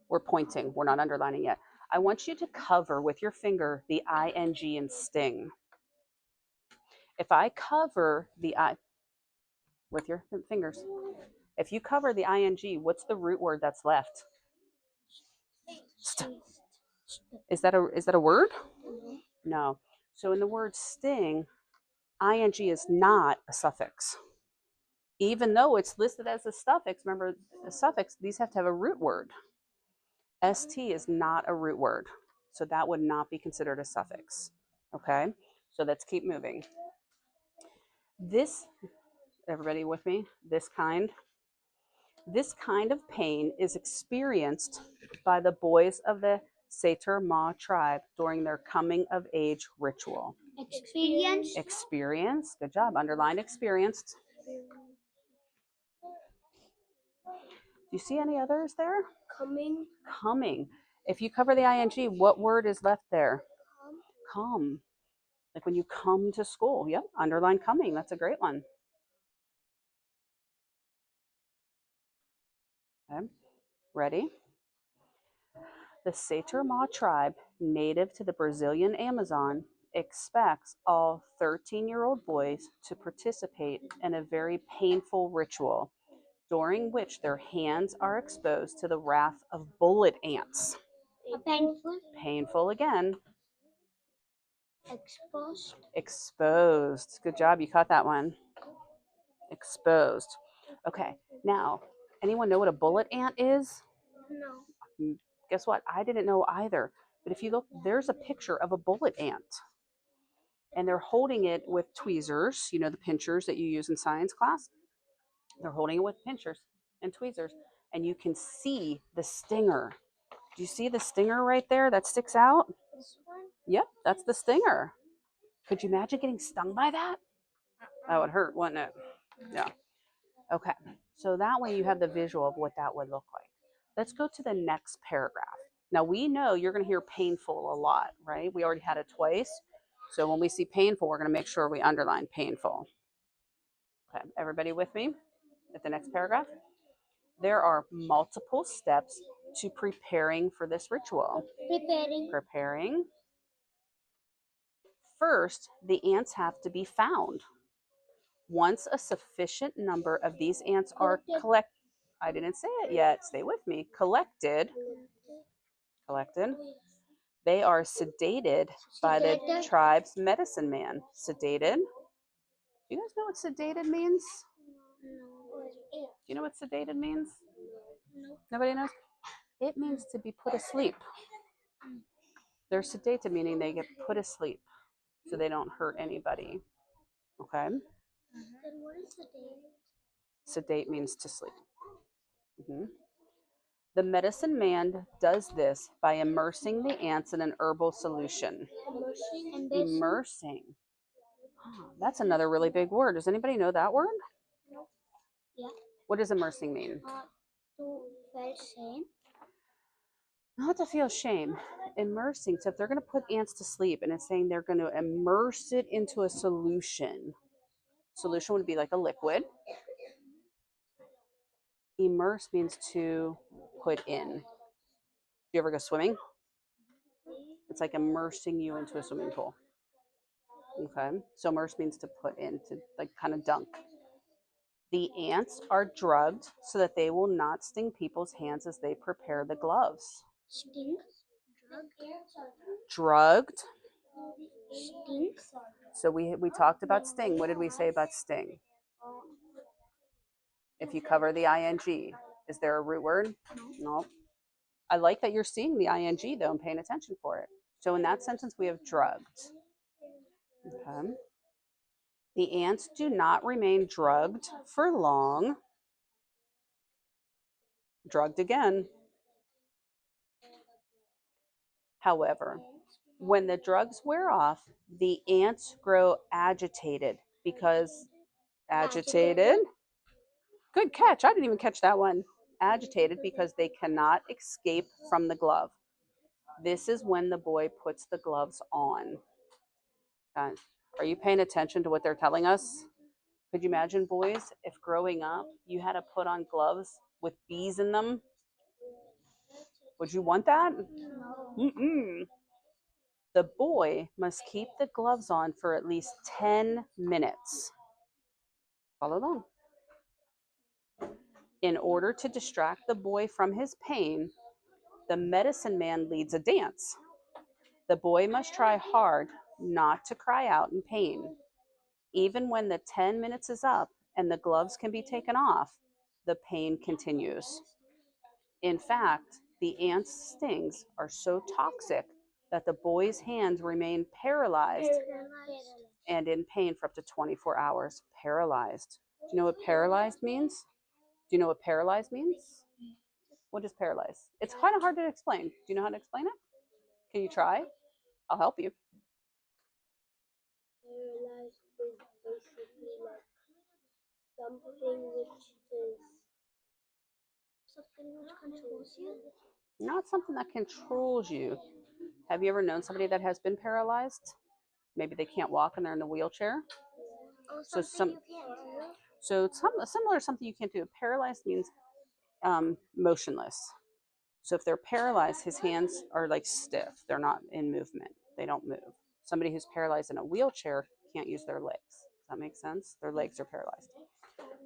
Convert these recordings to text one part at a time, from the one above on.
We're pointing. We're not underlining yet. I want you to cover with your finger the ing in sting. If I cover the I with your fingers, if you cover the ing, what's the root word that's left? Is that a word? No. So in the word sting, ing is not a suffix. Even though it's listed as a suffix, remember the suffix, these have to have a root word. St is not a root word. So that would not be considered a suffix. Okay? So let's keep moving. This, everybody with me? This kind of pain is experienced by the boys of the Seter Ma tribe during their coming of age ritual. Experience. Good job. Underline experienced. Do you see any others there? Coming. If you cover the ing, what word is left there? Come. Like when you come to school. Yep. Underline coming. That's a great one. Okay. Ready? The Seter Ma tribe, native to the Brazilian Amazon, expects all 13-year-old boys to participate in a very painful ritual during which their hands are exposed to the wrath of bullet ants. Painful. Painful again. Exposed. Exposed. Good job. You caught that one. Exposed. Okay. Now, anyone know what a bullet ant is? No. Guess what? I didn't know either. But if you look, there's a picture of a bullet ant. And they're holding it with tweezers, you know, the pinchers that you use in science class. They're holding it with pinchers and tweezers. And you can see the stinger. Do you see the stinger right there that sticks out? This one? Yep, that's the stinger. Could you imagine getting stung by that? That would hurt, wouldn't it? Yeah. Okay. So that way you have the visual of what that would look like. Let's go to the next paragraph. Now we know you're going to hear painful a lot, right? We already had it twice. So when we see painful, we're going to make sure we underline painful. Okay, everybody with me at the next paragraph? There are multiple steps to preparing for this ritual. Preparing. First, the ants have to be found. Once a sufficient number of these ants are collected, I didn't say it yet, stay with me, collected, they are sedated by the tribe's medicine man. Sedated. Do you guys know what sedated means? Do you know what sedated means? Nobody knows? It means to be put asleep. They're sedated, meaning they get put asleep so they don't hurt anybody. Okay? Then what is sedate? Sedate means to sleep. The medicine man does this by immersing the ants in an herbal solution. Immersing. Oh, that's another really big word. Does anybody know that word? Yeah. What does immersing mean? To feel shame. Not to feel shame. Immersing. So if they're going to put ants to sleep and it's saying they're going to immerse it into a solution. Solution would be like a liquid. Immerse means to put in. Do you ever go swimming? It's like immersing you into a swimming pool. Okay. So immerse means to put in, to like kind of dunk. The ants are drugged so that they will not sting people's hands as they prepare the gloves. Sting? Drugged. Sting? So we talked about sting. What did we say about sting? If you cover the ing, is there a root word? No. I like that you're seeing the ing though and paying attention for it. So in that sentence we have drugged. Okay. The ants do not remain drugged for long. Drugged again. However, when the drugs wear off, the ants grow agitated because agitated. Good catch. I didn't even catch that one. Agitated because they cannot escape from the glove. This is when the boy puts the gloves on. Are you paying attention to what they're telling us? Could you imagine, boys, if growing up you had to put on gloves with bees in them? Would you want that? No. Mm-mm. The boy must keep the gloves on for at least 10 minutes. Follow along. In order to distract the boy from his pain, the medicine man leads a dance. The boy must try hard not to cry out in pain. Even when the 10 minutes is up and the gloves can be taken off, the pain continues. In fact, the ant's stings are so toxic that the boy's hands remain paralyzed and in pain for up to 24 hours. Paralyzed. Do you know what paralyzed means? Do you know what paralyzed means? What is paralyzed? It's kind of hard to explain. Do you know how to explain it? Can you try? I'll help you. Paralyzed is basically like something which is something which controls you. Not something that controls you. Have you ever known somebody that has been paralyzed? Maybe they can't walk and they're in the wheelchair. Oh, So something you can't do. So it's similar to something you can't do. Paralyzed means motionless. So if they're paralyzed, his hands are like stiff. They're not in movement. They don't move. Somebody who's paralyzed in a wheelchair can't use their legs. Does that make sense? Their legs are paralyzed.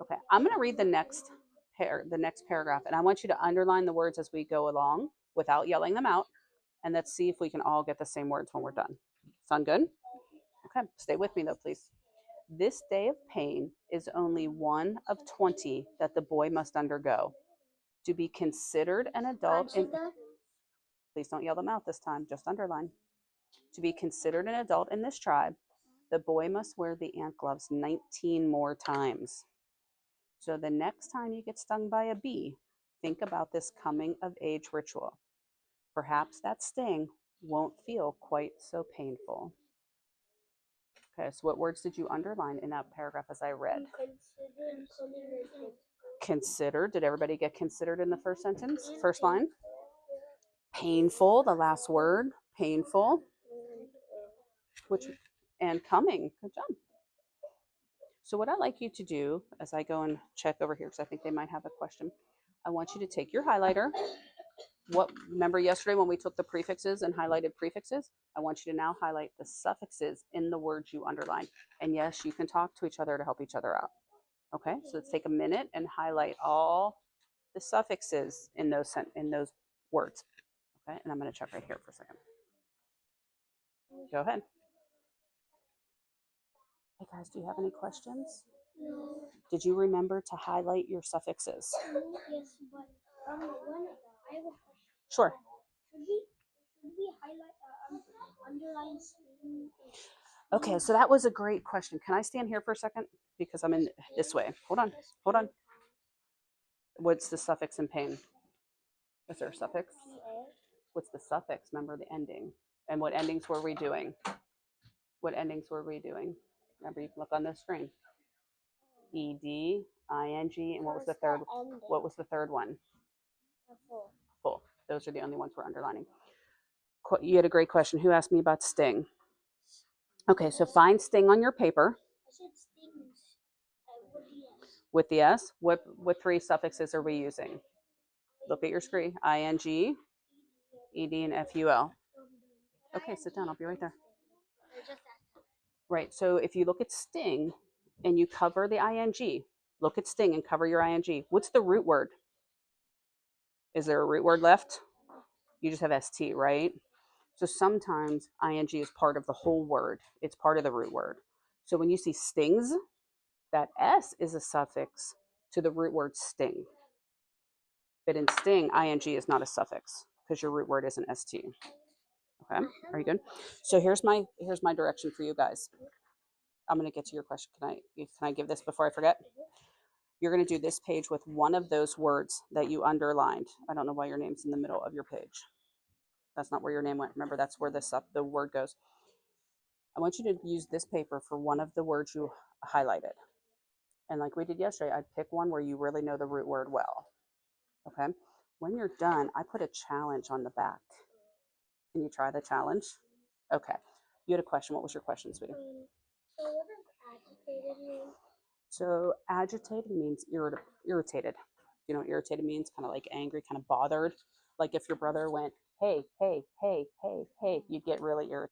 Okay, I'm going to read the next paragraph, and I want you to underline the words as we go along without yelling them out, and let's see if we can all get the same words when we're done. Sound good? Okay, stay with me though, please. This day of pain is only one of 20 that the boy must undergo. To be considered an adult, please don't yell them out this time, just underline. To be considered an adult in this tribe, the boy must wear the ant gloves 19 more times. So the next time you get stung by a bee, think about this coming of age ritual. Perhaps that sting won't feel quite so painful. Okay, so what words did you underline in that paragraph as I read? Consider. Did everybody get considered in the first sentence? First line? Painful, the last word. Painful. Which and coming. Good job. So what I'd like you to do as I go and check over here, because I think they might have a question, I want you to take your highlighter. Remember yesterday when we took the prefixes and highlighted prefixes? I want you to now highlight the suffixes in the words you underlined. And yes, you can talk to each other to help each other out. Okay, so let's take a minute and highlight all the suffixes in those words. Okay, and I'm going to check right here for a second. Go ahead. Hey guys, do you have any questions? No. Did you remember to highlight your suffixes? Yes, but one I have a question. Sure. Should we highlight underline? Okay, so that was a great question. Can I stand here for a second? Because I'm in this way. Hold on. Hold on. What's the suffix in pain? Is there a suffix? What's the suffix? Remember the ending. And what endings were we doing? What endings were we doing? Remember, you can look on the screen. ED, ING, and what was the third? What was the third one? Full. Those are the only ones we're underlining. You had a great question. Who asked me about sting? Okay, so find sting on your paper. I said stings With the S. What three suffixes are we using? Look at your screen. ING, ED, and FUL. Okay, sit down. I'll be right there. Right, so if you look at sting and you cover the ING, look at sting and cover your ING. What's the root word? Is there a root word left? You just have ST, right? So sometimes ING is part of the whole word. It's part of the root word. So when you see stings, that S is a suffix to the root word sting. But in sting, ING is not a suffix because your root word isn't ST. Okay, are you good? So here's my direction for you guys. I'm going to get to your question. Can I give this before I forget? You're going to do this page with one of those words that you underlined. I don't know why your name's in the middle of your page. That's not where your name went. Remember, that's where the word goes. I want you to use this paper for one of the words you highlighted. And like we did yesterday, I'd pick one where you really know the root word well. Okay? When you're done, I put a challenge on the back. Can you try the challenge? Okay. You had a question. What was your question, sweetie? So what does agitated mean? So agitated means irritated. You know what irritated means? Kind of like angry, kind of bothered. Like if your brother went, hey, hey, hey, hey, hey, you'd get really irritated.